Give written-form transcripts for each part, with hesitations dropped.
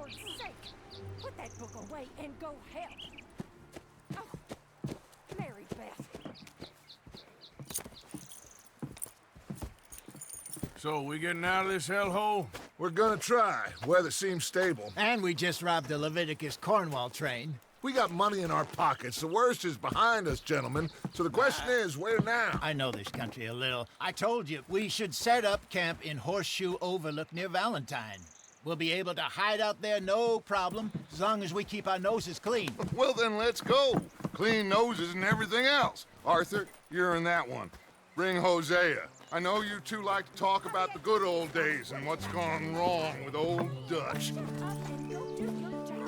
Lord's sake! Put that book away and go help. Oh, Mary Beth. So, we getting out of this hellhole? We're gonna try. Weather seems stable. And we just robbed the Leviticus Cornwall train. We got money in our pockets. The worst is behind us, gentlemen. So the question is, where now? I know this country a little. I told you, we should set up camp in Horseshoe Overlook near Valentine. We'll be able to hide out there, no problem, as long as we keep our noses clean. Well, then let's go. Clean noses and everything else. Arthur, you're in that one. Bring Hosea. I know you two like to talk about the good old days and what's gone wrong with old Dutch. Up and go do your job.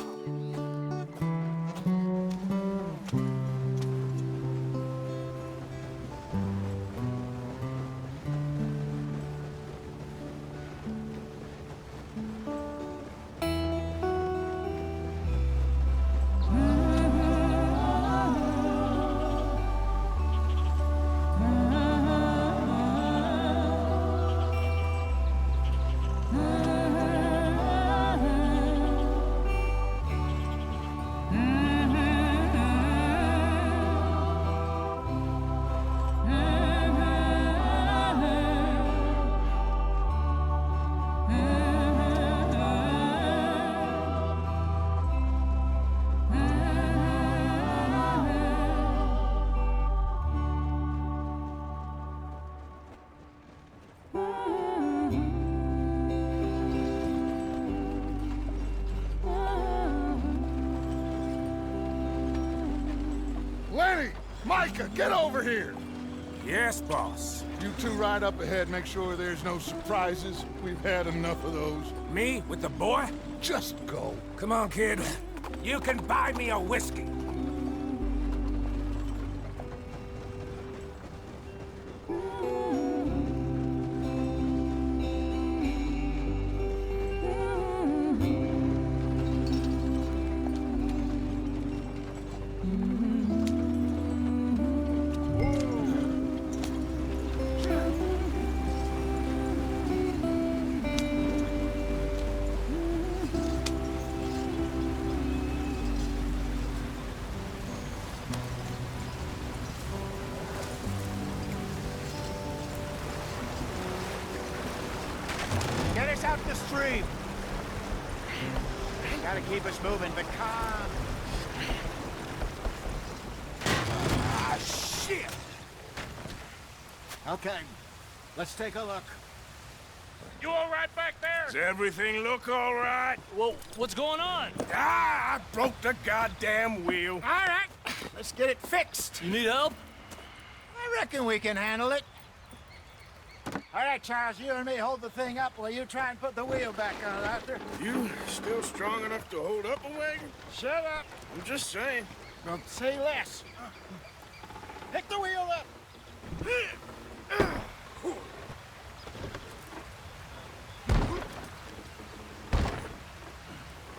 Lenny! Micah, get over here! Yes, boss. You two ride up ahead, make sure there's no surprises. We've had enough of those. Me with the boy? Just go. Come on, kid. You can buy me a whiskey. Get us out the stream. Gotta keep us moving, but calm. Ah, shit! Okay, let's take a look. You all right back there? Does everything look all right? Well, what's going on? Ah, I broke the goddamn wheel. All right, let's get it fixed. You need help? I reckon we can handle it. All right, Charles, you and me hold the thing up while you try and put the wheel back on, Arthur. You still strong enough to hold up a wagon? Shut up. I'm just saying. Don't say less. Pick the wheel up.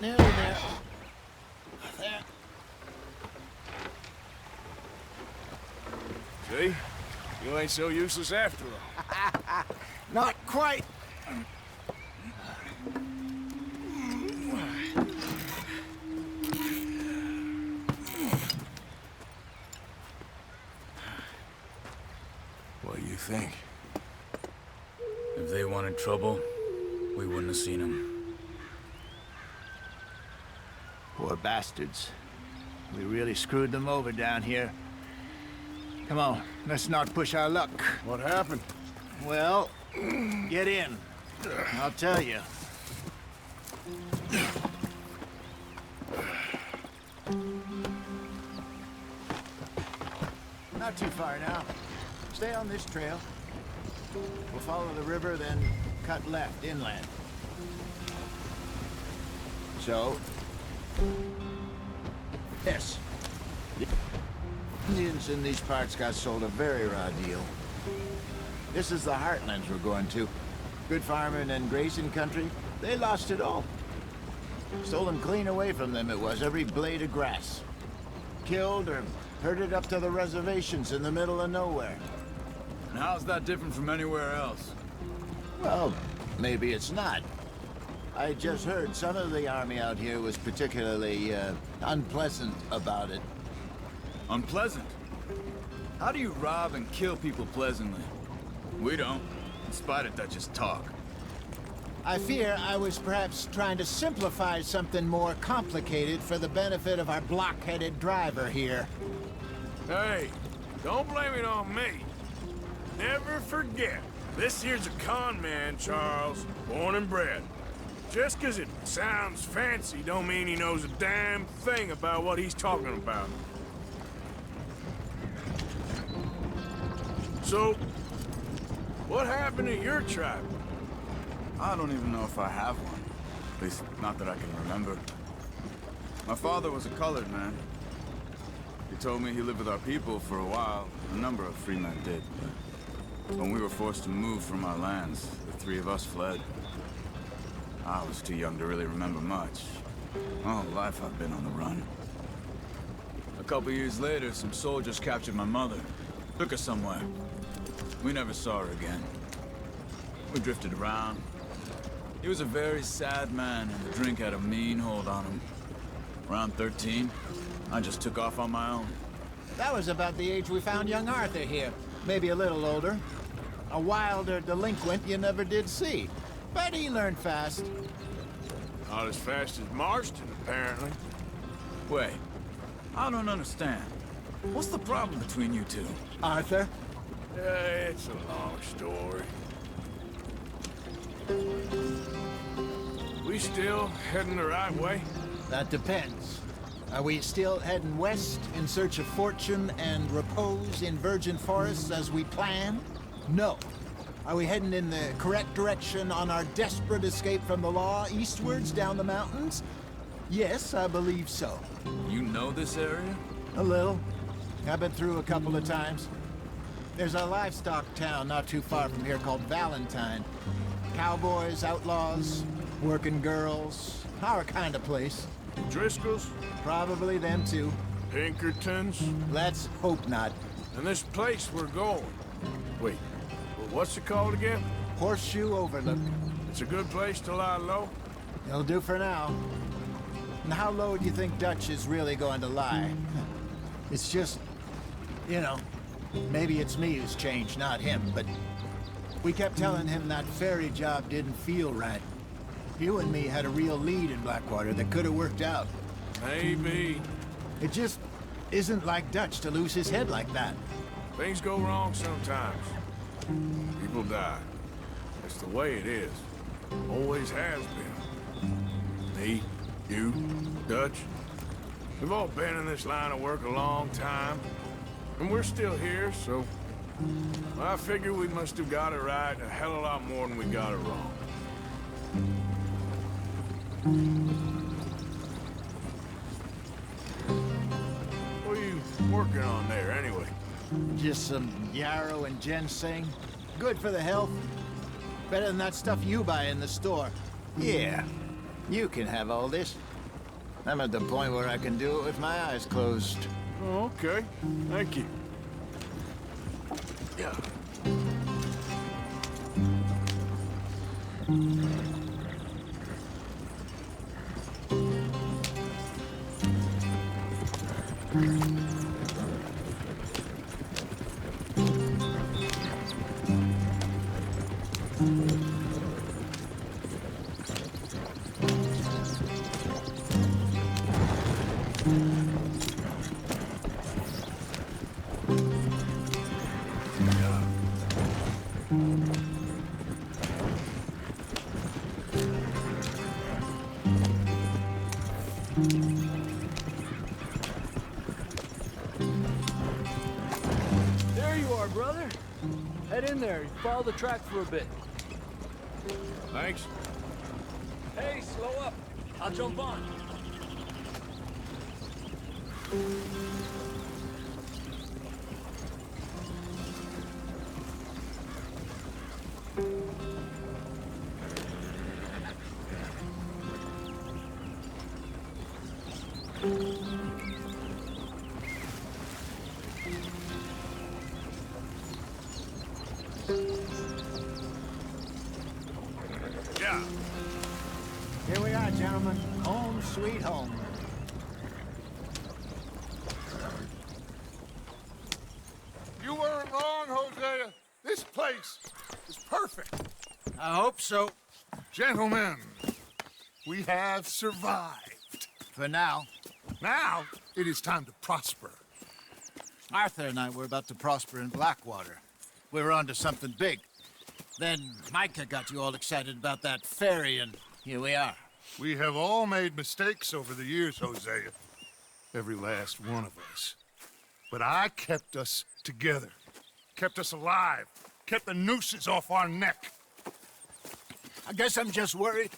Nearly there. There. See? You ain't so useless after all. Not quite. What do you think? If they wanted trouble, we wouldn't have seen them. Poor bastards. We really screwed them over down here. Come on, let's not push our luck. What happened? Well, get in. I'll tell you. Not too far now. Stay on this trail. We'll follow the river, then cut left inland. So, yes. Indians in these parts got sold a very raw deal. This is the heartlands we're going to. Good farming and grazing country, they lost it all. Stolen clean away from them it was, every blade of grass. Killed or herded up to the reservations in the middle of nowhere. And how's that different from anywhere else? Well, maybe it's not. I just heard some of the army out here was particularly, unpleasant about it. Unpleasant? How do you rob and kill people pleasantly? We don't, in spite of Dutch's talk. I fear I was perhaps trying to simplify something more complicated for the benefit of our block-headed driver here. Hey, don't blame it on me. Never forget, this here's a con man, Charles, born and bred. Just 'cause it sounds fancy don't mean he knows a damn thing about what he's talking about. So, what happened to your tribe? I don't even know if I have one. At least, not that I can remember. My father was a colored man. He told me he lived with our people for a while. A number of free men did. But when we were forced to move from our lands, the three of us fled. I was too young to really remember much. My whole life I've been on the run. A couple years later, some soldiers captured my mother. Took her somewhere. We never saw her again. We drifted around. He was a very sad man, and the drink had a mean hold on him. Around 13, I just took off on my own. That was about the age we found young Arthur here. Maybe a little older. A wilder delinquent you never did see. But he learned fast. Not as fast as Marston, apparently. Wait, I don't understand. What's the problem between you two? Arthur? It's a long story. We still heading the right way? That depends. Are we still heading west in search of fortune and repose in virgin forests as we planned? No. Are we heading in the correct direction on our desperate escape from the law eastwards down the mountains? Yes, I believe so. You know this area? A little. I've been through a couple of times. There's a livestock town not too far from here called Valentine. Cowboys, outlaws, working girls, our kind of place. Driscoll's? Probably them too. Pinkertons? Let's hope not. And this place we're going. Wait, what's it called again? Horseshoe Overlook. It's a good place to lie low? It'll do for now. And how low do you think Dutch is really going to lie? It's just, you know, maybe it's me who's changed, not him, but we kept telling him that ferry job didn't feel right. You and me had a real lead in Blackwater that could have worked out. Maybe. It just isn't like Dutch to lose his head like that. Things go wrong sometimes. People die. That's the way it is. Always has been. Me, you, Dutch. We've all been in this line of work a long time. And we're still here, so... I figure we must have got it right a hell of a lot more than we got it wrong. What are you working on there, anyway? Just some yarrow and ginseng. Good for the health. Better than that stuff you buy in the store. Yeah, you can have all this. I'm at the point where I can do it with my eyes closed. Oh, okay. Thank you. Yeah. There you are, brother. Head in there and follow the track for a bit. Thanks. Hey, slow up. I'll jump on. Yeah. gentlemen. Home sweet home. You weren't wrong, Hosea. This place is perfect. I hope so. Gentlemen, we have survived. For now. Now, it is time to prosper. Arthur and I were about to prosper in Blackwater. We were on to something big. Then Micah got you all excited about that ferry, and here we are. We have all made mistakes over the years, Hosea. Every last one of us. But I kept us together. Kept us alive. Kept the nooses off our neck. I guess I'm just worried.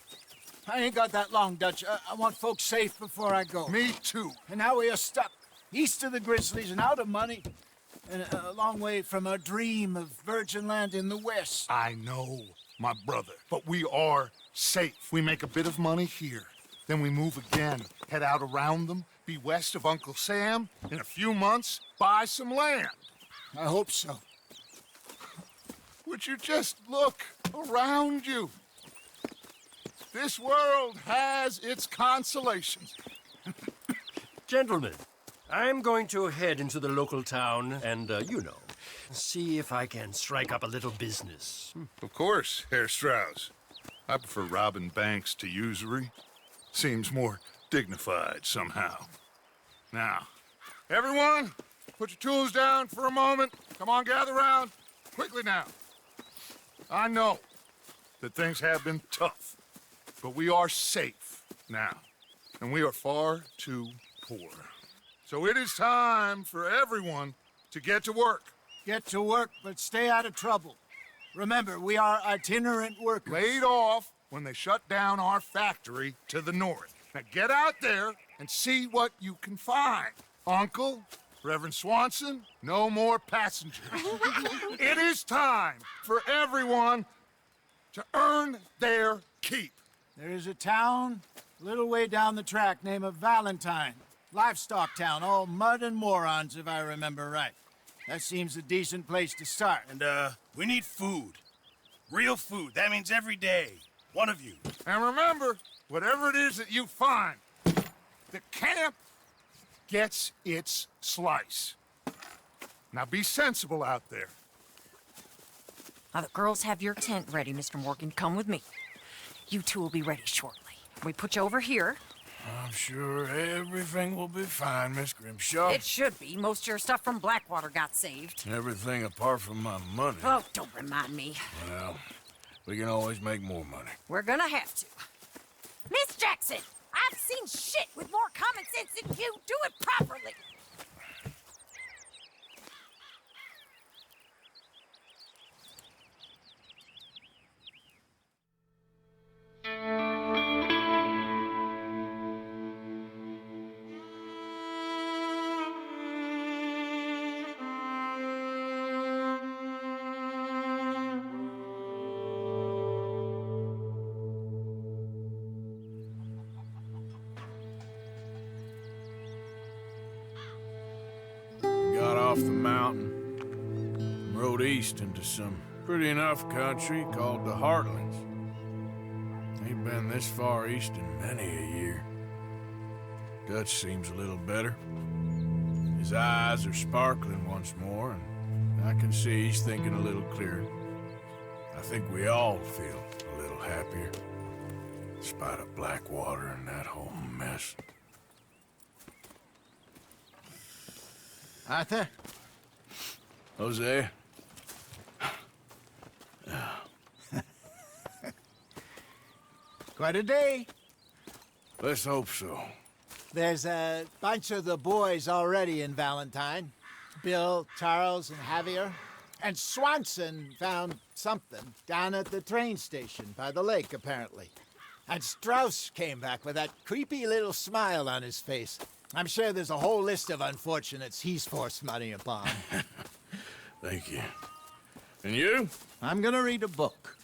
I ain't got that long, Dutch. I want folks safe before I go. Me too. And now we are stuck, east of the Grizzlies and out of money, and a long way from our dream of virgin land in the west. I know, my brother. But we are safe. We make a bit of money here. Then we move again, head out around them, be west of Uncle Sam. In a few months, buy some land. I hope so. Would you just look around you? This world has its consolations. Gentlemen, I'm going to head into the local town and, see if I can strike up a little business. Of course, Herr Strauss. I prefer robbing banks to usury. Seems more dignified somehow. Now, everyone, put your tools down for a moment. Come on, gather round. Quickly now. I know that things have been tough, but we are safe now, and we are far too poor. So it is time for everyone to get to work. Get to work, but stay out of trouble. Remember, we are itinerant workers. Laid off when they shut down our factory to the north. Now get out there and see what you can find. Uncle, Reverend Swanson, no more passengers. It is time for everyone to earn their keep. There is a town a little way down the track named Valentine. Livestock town, all mud and morons, if I remember right. That seems a decent place to start. And, we need food. Real food. That means every day. One of you. And remember, whatever it is that you find, the camp gets its slice. Now be sensible out there. Now the girls have your tent ready, Mr. Morgan. Come with me. You two will be ready shortly. We put you over here. I'm sure everything will be fine, Miss Grimshaw. It should be. Most of your stuff from Blackwater got saved. Everything apart from my money. Oh, don't remind me. Well, we can always make more money. We're gonna have to. Miss Jackson, I've seen shit with more common sense than you. Do it properly. Got off the mountain, rode east into some pretty enough country called the Heartlands. Ain't been this far east in many a year. Dutch seems a little better. His eyes are sparkling once more, and I can see he's thinking a little clearer. I think we all feel a little happier, in spite of Blackwater and that whole mess. Arthur? Jose? Quite a day. Let's hope so. There's a bunch of the boys already in Valentine. Bill, Charles, and Javier. And Swanson found something down at the train station by the lake, apparently. And Strauss came back with that creepy little smile on his face. I'm sure there's a whole list of unfortunates he's forced money upon. Thank you. And you? I'm gonna read a book.